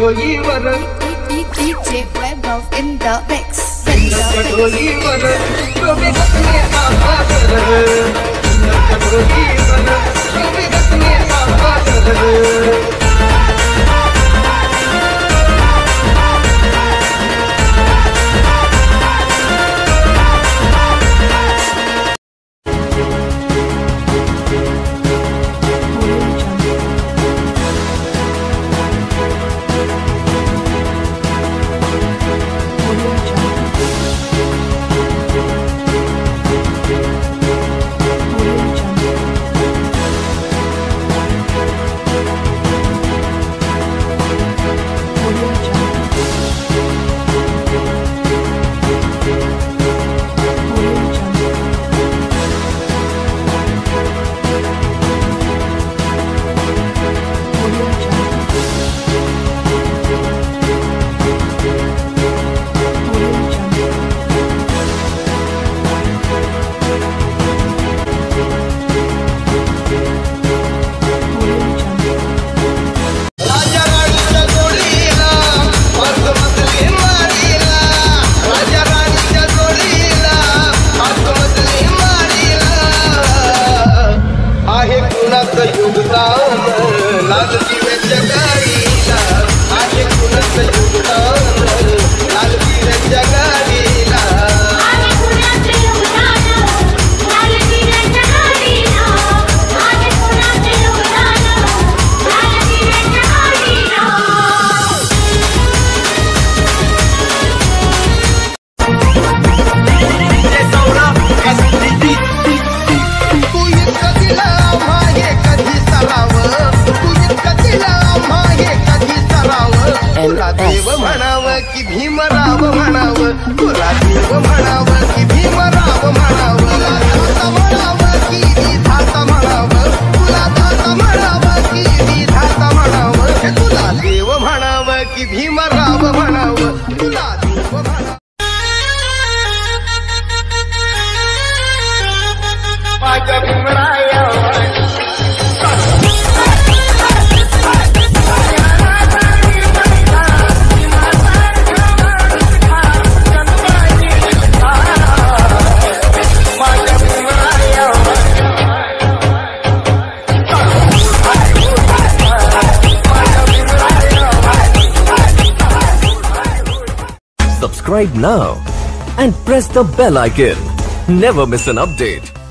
ढोलीवर DJ Webov in the mix. ढोलीवर रविगतने आवाजर ढोलीवर रविगतने आवाजर देव म्हणाव की भीमराव म्हणाव तुला देव म्हणाव की भीमराव म्हणाव म्हणाव की विधाता म्हणाव तुला दाता म्हणाव की विधाता म्हणाव तुला देव म्हणाव की भीमराव म्हणाव तुला देव म्हणाव माझ्या Bhimraya Subscribe now and press the bell icon. Never miss an update.